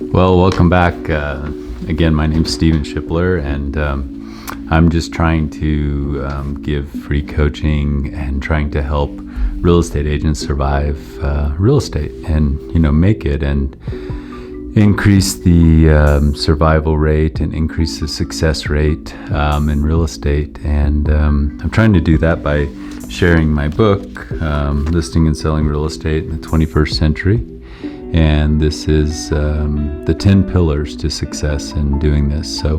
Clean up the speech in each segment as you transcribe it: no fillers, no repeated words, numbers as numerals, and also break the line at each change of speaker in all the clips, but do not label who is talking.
Well, welcome back. Again, my name's Steven Shipler, and I'm just trying to give free coaching and trying to help real estate agents survive real estate and, make it and increase the survival rate and increase the success rate in real estate. And I'm trying to do that by sharing my book, Listing and Selling Real Estate in the 21st Century. And this is the 10 pillars to success in doing this. So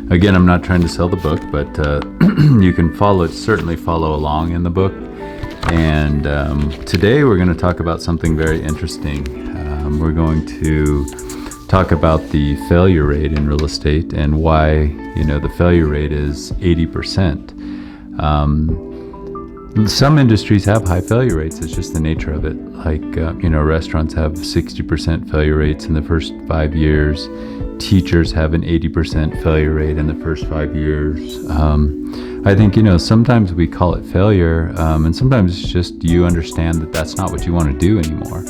again, I'm not trying to sell the book, but you can certainly follow along in the book. And today we're going to talk about something very interesting. We're going to talk about the failure rate in real estate and why, the failure rate is 80%. Some industries have high failure rates. It's just the nature of it. Like, restaurants have 60% failure rates in the first 5 years. Teachers have an 80% failure rate in the first 5 years. I think, sometimes we call it failure, and sometimes it's just you understand that that's not what you want to do anymore.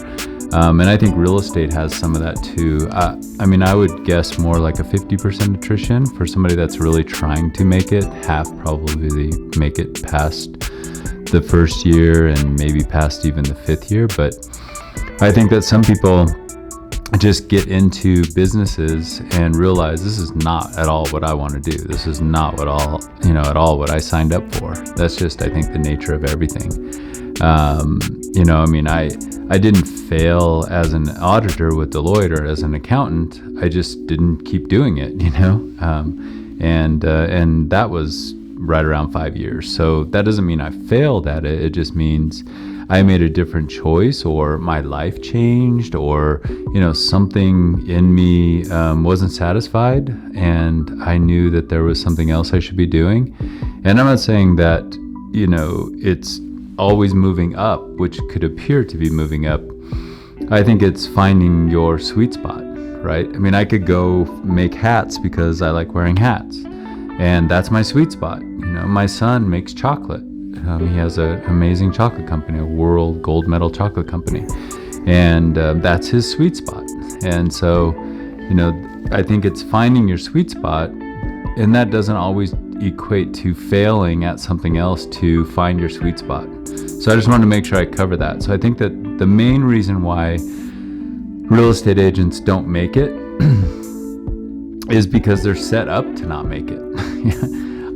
And I think real estate has some of that too. I would guess more like a 50% attrition for somebody that's really trying to make it. Half probably make it past the first year and maybe past even the fifth year. But I think that some people just get into businesses and realize this is not at all what I want to do. This is not at all what I signed up for. That's just, I think, the nature of everything. I didn't fail as an auditor with Deloitte or as an accountant. I just didn't keep doing it, and that was right around 5 years. So that doesn't mean I failed at it. It just means I made a different choice, or my life changed, or, something in me wasn't satisfied, and I knew that there was something else I should be doing. And I'm not saying that, it's always moving up, which could appear to be moving up. I think it's finding your sweet spot, right? I could go make hats because I like wearing hats, and that's my sweet spot. My son makes chocolate. He has an amazing chocolate company, a world gold medal chocolate company, and that's his sweet spot. And so, I think it's finding your sweet spot, and that doesn't always equate to failing at something else to find your sweet spot. So I just wanted to make sure I cover that. So I think that the main reason why real estate agents don't make it is because they're set up to not make it.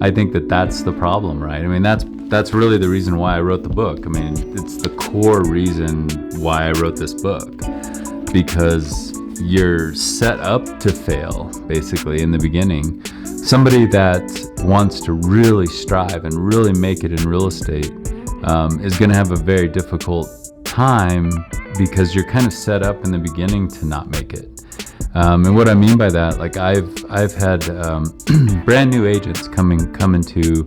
I think that that's the problem, right? That's really the reason why I wrote the book. It's the core reason why I wrote this book, because you're set up to fail, basically, in the beginning. Somebody that wants to really strive and really make it in real estate is going to have a very difficult time, because you're kind of set up in the beginning to not make it. And what I mean by that, like I've had brand new agents come into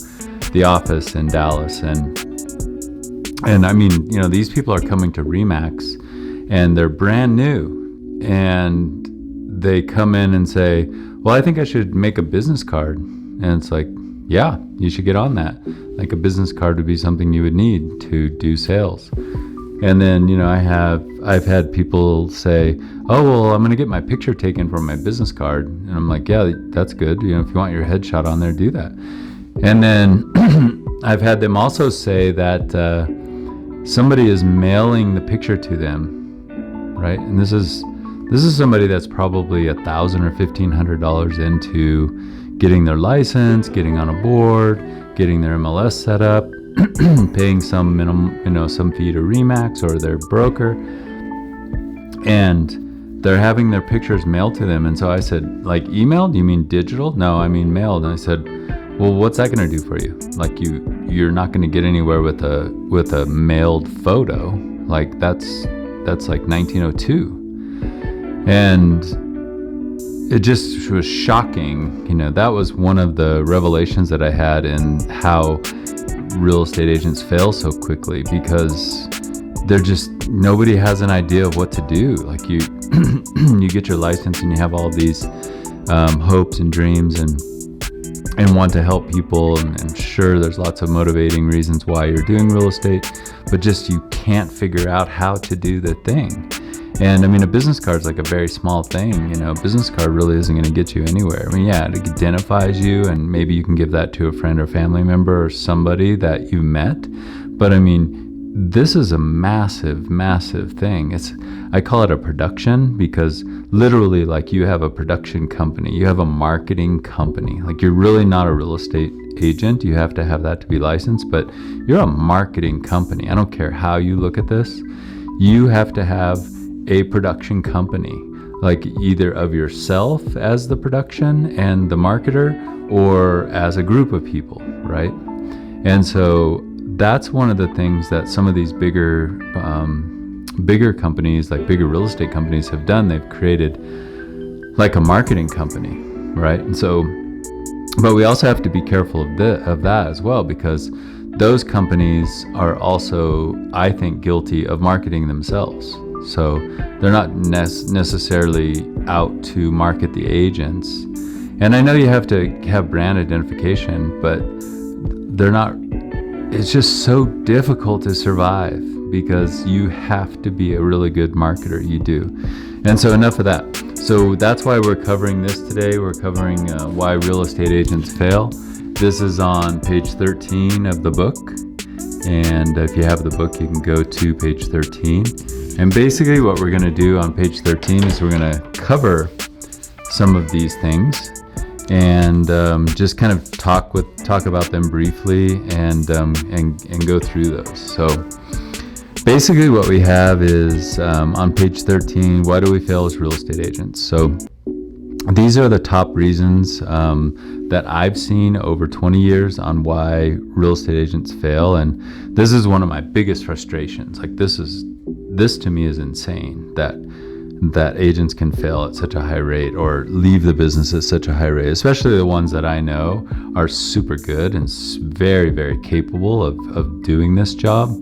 the office in Dallas, and these people are coming to RE/MAX, and they're brand new, and they come in and say, well, I think I should make a business card. And it's like, yeah, you should get on that. Like, a business card would be something you would need to do sales. And then, I've had people say, oh, well, I'm going to get my picture taken for my business card. And I'm like, yeah, that's good. If you want your headshot on there, do that. And then I've had them also say that somebody is mailing the picture to them, right? And this is somebody that's probably $1,000 or $1,500 into getting their license, getting on a board, getting their MLS set up, paying some minimum, some fee to RE/MAX or their broker, and they're having their pictures mailed to them. And so I said, like, emailed? You mean digital? No, I mean mailed. And I said, well, what's that going to do for you? Like, you're not going to get anywhere with a mailed photo. Like, that's like 1902. And it just was shocking. That was one of the revelations that I had in how real estate agents fail so quickly, because nobody has an idea of what to do. Like, you get your license and you have all these hopes and dreams and want to help people, and sure, there's lots of motivating reasons why you're doing real estate, but just you can't figure out how to do the thing. And I mean, a business card is like a very small thing. A business card really isn't going to get you anywhere. I mean, yeah, it identifies you, and maybe you can give that to a friend or family member or somebody that you met. But I mean, this is a massive, massive thing. I call it a production, because literally, like, you have a production company, you have a marketing company. Like, you're really not a real estate agent. You have to have that to be licensed, but you're a marketing company. I don't care how you look at this. You have to have a production company, like either of yourself as the production and the marketer, or as a group of people, right? And so that's one of the things that some of these bigger companies, like bigger real estate companies, have done. They've created like a marketing company, right? And so, but we also have to be careful of that as well, because those companies are also, I think, guilty of marketing themselves. So they're not necessarily out to market the agents. And I know you have to have brand identification, but they're not. It's just so difficult to survive, because you have to be a really good marketer. You do. And so enough of that. So that's why we're covering this today. We're covering why real estate agents fail. This is on page 13 of the book. And if you have the book, you can go to page 13. And basically what we're going to do on page 13 is we're going to cover some of these things, and just kind of talk about them briefly, and go through those. So basically what we have is on page 13, why do we fail as real estate agents? So these are the top reasons that I've seen over 20 years on why real estate agents fail. And this is one of my biggest frustrations. Like, this to me is insane, that agents can fail at such a high rate, or leave the business at such a high rate, especially the ones that I know are super good and very, very capable of doing this job,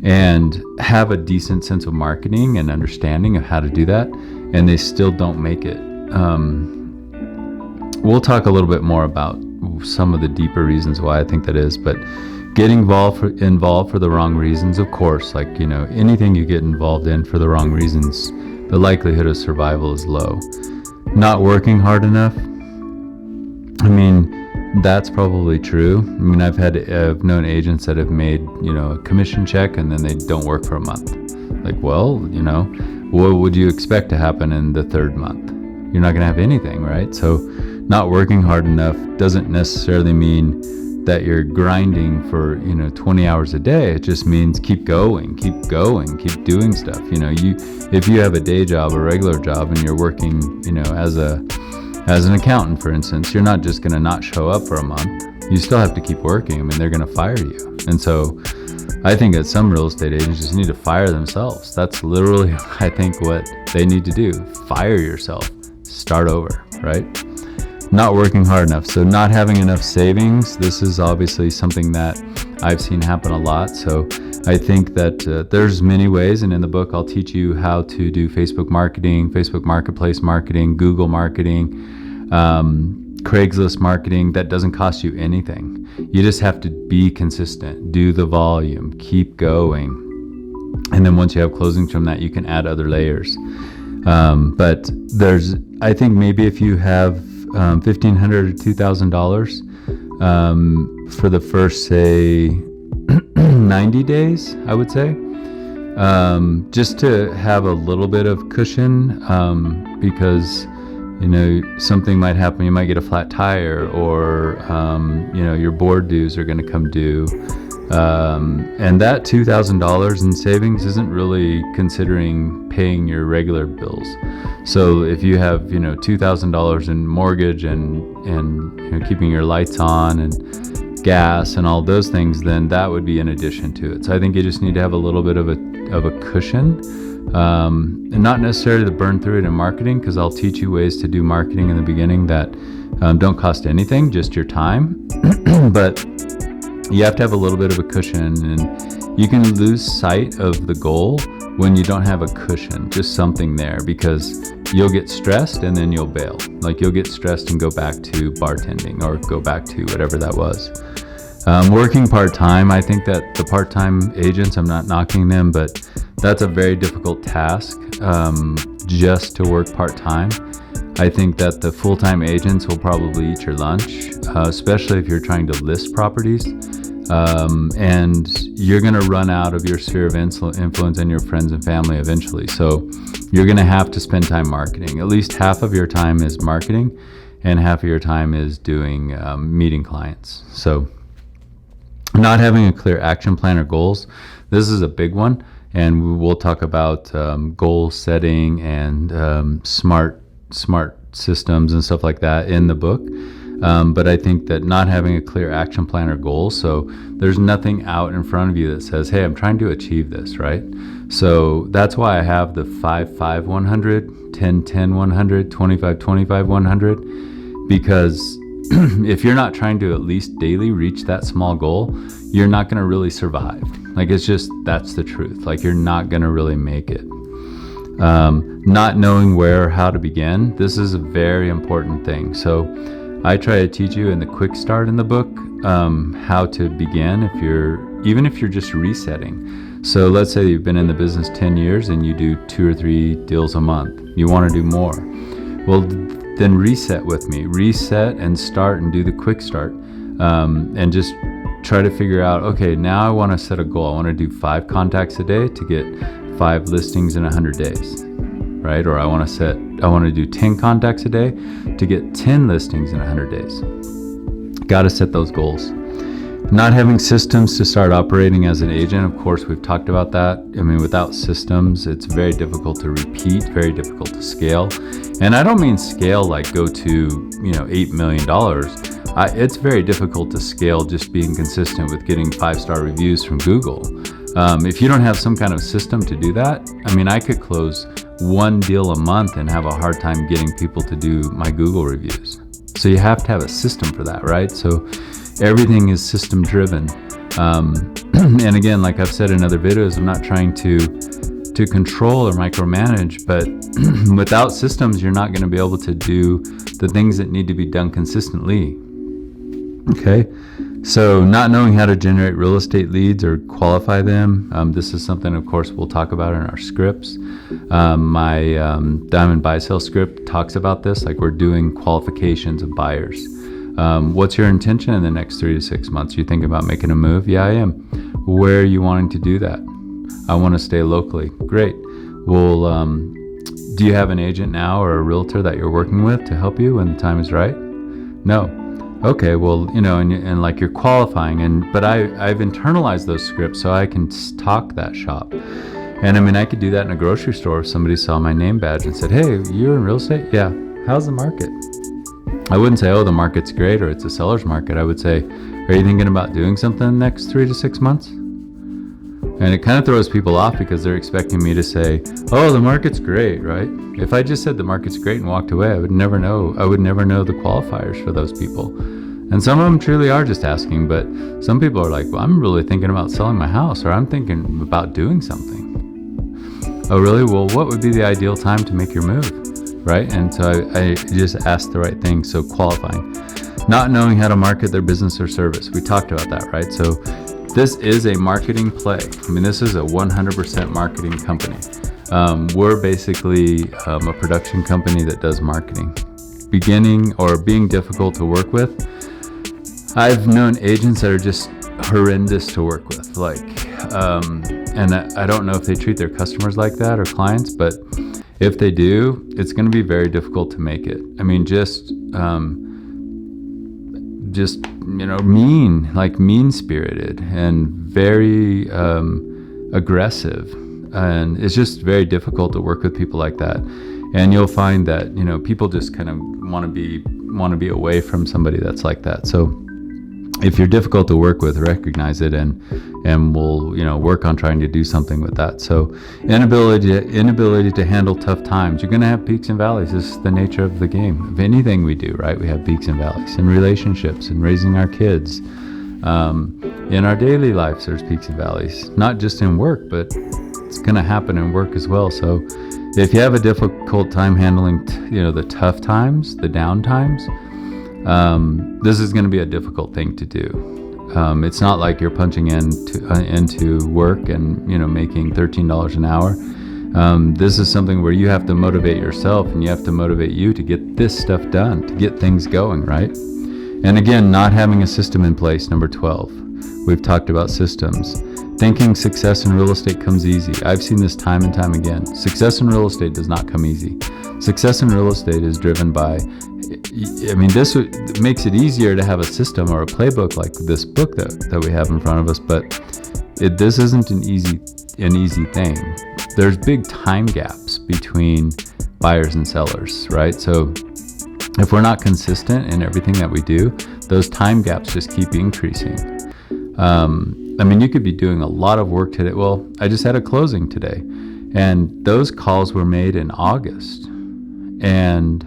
and have a decent sense of marketing and understanding of how to do that, and they still don't make it. We'll talk a little bit more about some of the deeper reasons why I think that is, but getting involved for the wrong reasons, of course, like, anything you get involved in for the wrong reasons, the likelihood of survival is low. Not working hard enough, I mean, that's probably true. I mean, I've known agents that have made, a commission check, and then they don't work for a month. Like, well, what would you expect to happen in the third month? You're not going to have anything, right? So not working hard enough doesn't necessarily mean that you're grinding for 20 hours a day. It just means keep going, keep doing stuff. If you have a day job, a regular job, and you're working as an accountant, for instance, you're not just going to not show up for a month. You still have to keep working. I mean, they're going to fire you. And so I think that some real estate agents just need to fire themselves. That's literally, I think, what they need to do. Fire yourself. Start over, right? Not working hard enough. So not having enough savings. This is obviously something that I've seen happen a lot. So I think that there's many ways, and in the book I'll teach you how to do Facebook marketing, Facebook Marketplace marketing, Google marketing, Craigslist marketing. That doesn't cost you anything. You just have to be consistent, do the volume, keep going. And then once you have closings from that, you can add other layers. But I think maybe if you have $1,500 or $2,000 for the first, say, 90 days, I would say, just to have a little bit of cushion, because something might happen. You might get a flat tire, or your board dues are going to come due, and that $2,000 in savings isn't really considering paying your regular bills. So if you have $2,000 in mortgage and keeping your lights on and gas and all those things, then that would be in addition to it. So I think you just need to have a little bit of a cushion, and not necessarily to burn through it in marketing, because I'll teach you ways to do marketing in the beginning that don't cost anything, just your time. But you have to have a little bit of a cushion, and you can lose sight of the goal when you don't have a cushion, just something there, because you'll get stressed and then you'll bail. Like, you'll get stressed and go back to bartending, or go back to whatever that was. Working part-time, I think that the part-time agents, I'm not knocking them, but that's a very difficult task. just to work part-time. I think that the full-time agents will probably eat your lunch, especially if you're trying to list properties. And you're going to run out of your sphere of influence and your friends and family eventually. So you're going to have to spend time marketing. At least half of your time is marketing and half of your time is doing meeting clients. So not having a clear action plan or goals, this is a big one. And we'll talk about goal setting and smart systems and stuff like that in the book. But I think that not having a clear action plan or goal, so there's nothing out in front of you that says, hey, I'm trying to achieve this, right? So that's why I have the 5-5-100, 10-10-100, 25-25-100, because if you're not trying to at least daily reach that small goal, you're not going to really survive. Like, it's just, that's the truth. Like, you're not going to really make it. Not knowing where or how to begin, this is a very important thing. So I try to teach you in the quick start in the book how to begin even if you're just resetting. So let's say you've been in the business 10 years and you do 2 or 3 deals a month. You want to do more. Well, then reset with me. Reset and start and do the quick start, and just try to figure out, okay, now I want to set a goal. I want to do 5 contacts a day to get 5 listings in 100 days, right? Or I want to do 10 contacts a day to get 10 listings in 100 days. Got to set those goals. Not having systems to start operating as an agent, of course, we've talked about that. I mean, without systems, it's very difficult to repeat, very difficult to scale. And I don't mean scale like go to, $8 million. It's very difficult to scale just being consistent with getting 5-star reviews from Google. If you don't have some kind of system to do that, I mean, I could close 1 deal a month and have a hard time getting people to do my Google reviews. So you have to have a system for that, right? So everything is system driven. And again, like I've said in other videos, I'm not trying to control or micromanage, but without systems, you're not going to be able to do the things that need to be done consistently. Okay. So not knowing how to generate real estate leads or qualify them. This is something, of course, we'll talk about in our scripts. My Diamond Buy Sell script talks about this, like we're doing qualifications of buyers. What's your intention in the next 3 to 6 months? You think about making a move? Yeah, I am. Where are you wanting to do that? I want to stay locally. Great. Well, do you have an agent now or a realtor that you're working with to help you when the time is right? No. Okay, well, and like you're qualifying, but I've internalized those scripts so I can talk that shop. And I mean, I could do that in a grocery store if somebody saw my name badge and said, hey, you're in real estate? Yeah. How's the market? I wouldn't say, oh, the market's great or it's a seller's market. I would say, are you thinking about doing something in the next 3 to 6 months? And it kind of throws people off because they're expecting me to say, oh, the market's great, right? If I just said the market's great and walked away, I would never know the qualifiers for those people. And some of them truly are just asking, but some people are like, well, I'm really thinking about selling my house, or I'm thinking about doing something. Oh, really? Well, what would be the ideal time to make your move, right? And so I just asked the right thing. So qualifying. Not knowing how to market their business or service. We talked about that, right? So this is a marketing play. I mean, this is a 100% marketing company. We're basically a production company that does marketing. Beginning or being difficult to work with. I've known agents that are just horrendous to work with, and I don't know if they treat their customers like that or clients, but if they do, it's going to be very difficult to make it. I mean, mean-spirited and very aggressive, and it's just very difficult to work with people like that. And you'll find that people just kind of want to be away from somebody that's like that. So if you're difficult to work with, recognize it, and we'll work on trying to do something with that. So inability to handle tough times. You're going to have peaks and valleys. This is the nature of the game. Of anything we do, right? We have peaks and valleys in relationships, in raising our kids. In our daily lives, there's peaks and valleys. Not just in work, but it's going to happen in work as well. So if you have a difficult time handling, the tough times, the down times, this is going to be a difficult thing to do. It's not like you're punching into work and making $13 an hour. This is something where you have to motivate yourself, and you have to motivate you to get this stuff done, to get things going, right? And again, not having a system in place, number 12. We've talked about systems. Thinking success in real estate comes easy. I've seen this time and time again. Success in real estate does not come easy. Success in real estate is driven by, this makes it easier to have a system or a playbook like this book that we have in front of us, but this isn't an easy thing. There's big time gaps between buyers and sellers, right? So if we're not consistent in everything that we do, those time gaps just keep increasing. You could be doing a lot of work today. Well, I just had a closing today, and those calls were made in August. And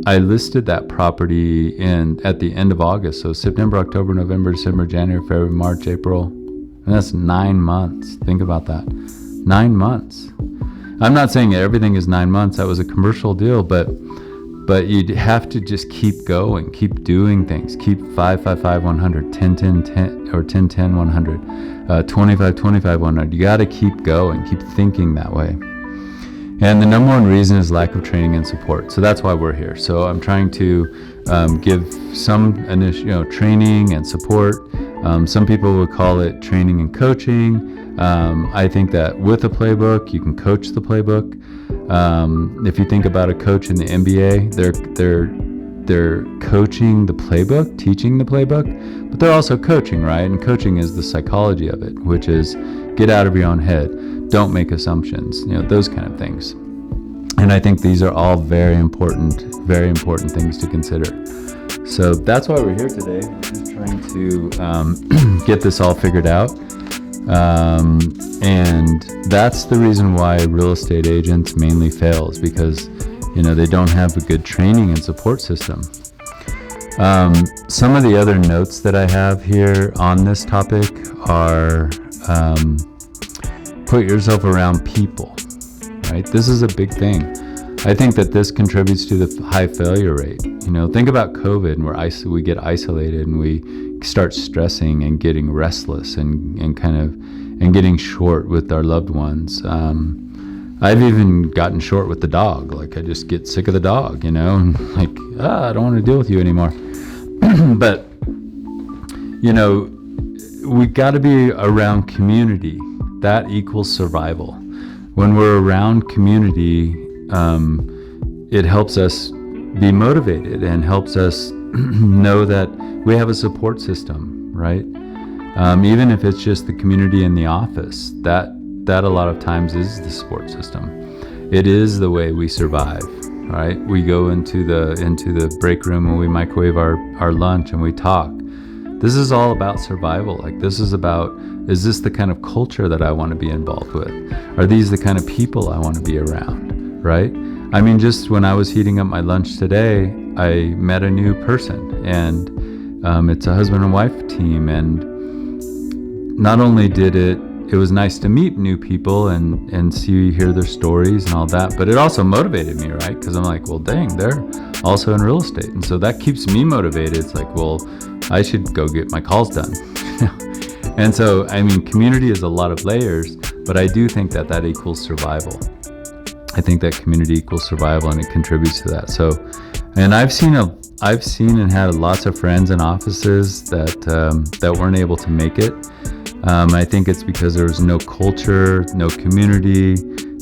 I listed that property at the end of August. So September, October, November, December, January, February, March, April. And that's 9 months. Think about that. 9 months. I'm not saying everything is 9 months. That was a commercial deal, but you'd have to just keep going, keep doing things, keep 5, 5, 5, 100, 10, 10, 10, or 10, 10, 100, 25, 25, 100. You got to keep going, keep thinking that way. And the number one reason is lack of training and support. So that's why we're here. So I'm trying to give some initial, training and support. Some people would call it training and coaching. I think that with a playbook, you can coach the playbook. If you think about a coach in the NBA, they're coaching the playbook, teaching the playbook, but they're also coaching, right? And coaching is the psychology of it, which is get out of your own head, don't make assumptions, those kind of things. And I think these are all very important things to consider. So that's why we're here today, just trying to get this all figured out. And that's the reason why real estate agents mainly fail, is because they don't have a good training and support system. Some of the other notes that I have here on this topic are put yourself around people, right? This is a big thing. I think that this contributes to the high failure rate. Think about COVID, and we get isolated and we start stressing and getting restless and getting short with our loved ones. I've even gotten short with the dog. Like, I just get sick of the dog, and I don't want to deal with you anymore. But, we got to be around community. That equals survival. When we're around community, it helps us be motivated and helps us know that we have a support system, right? Even if it's just the community in the office, that a lot of times is the support system. It is the way we survive, right? We go into the break room and we microwave our lunch and we talk. This is all about survival. This is about, is this the kind of culture that I want to be involved with? Are these the kind of people I want to be around, right? Just when I was heating up my lunch today, I met a new person, and it's a husband and wife team. And not only it was nice to meet new people and hear their stories and all that, but it also motivated me, right? Because I'm like, well, dang, they're also in real estate. And so that keeps me motivated. It's like, well, I should go get my calls done. And so, community is a lot of layers, but I do think that equals survival. I think that community equals survival, and it contributes to that. So, and I've seen and had lots of friends in offices that weren't able to make it. I think it's because there was no culture, no community,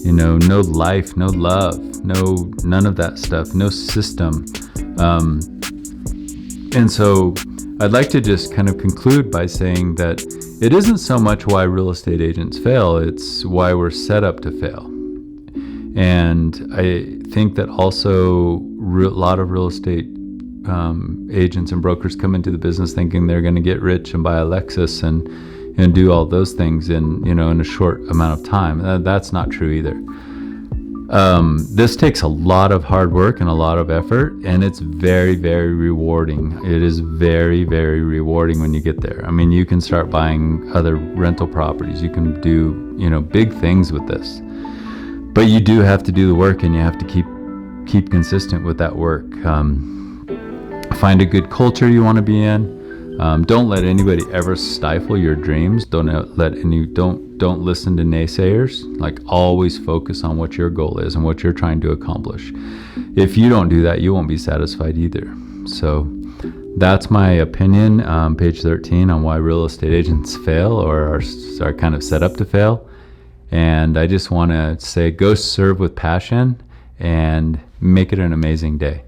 no life, no love, none of that stuff, no system. And so I'd like to just kind of conclude by saying that it isn't so much why real estate agents fail, it's why we're set up to fail. And I think that also a lot of real estate agents and brokers come into the business thinking they're going to get rich and buy a Lexus and do all those things in a short amount of time. That's not true either. This takes a lot of hard work and a lot of effort, and it's very, very rewarding. It is very, very rewarding when you get there. You can start buying other rental properties. You can do, big things with this. But you do have to do the work, and you have to keep consistent with that work. Find a good culture you want to be in. Don't let anybody ever stifle your dreams. Don't don't listen to naysayers. Like, always focus on what your goal is and what you're trying to accomplish. If you don't do that, you won't be satisfied either. So that's my opinion, page 13, on why real estate agents fail or are kind of set up to fail. And I just want to say, go serve with passion and make it an amazing day.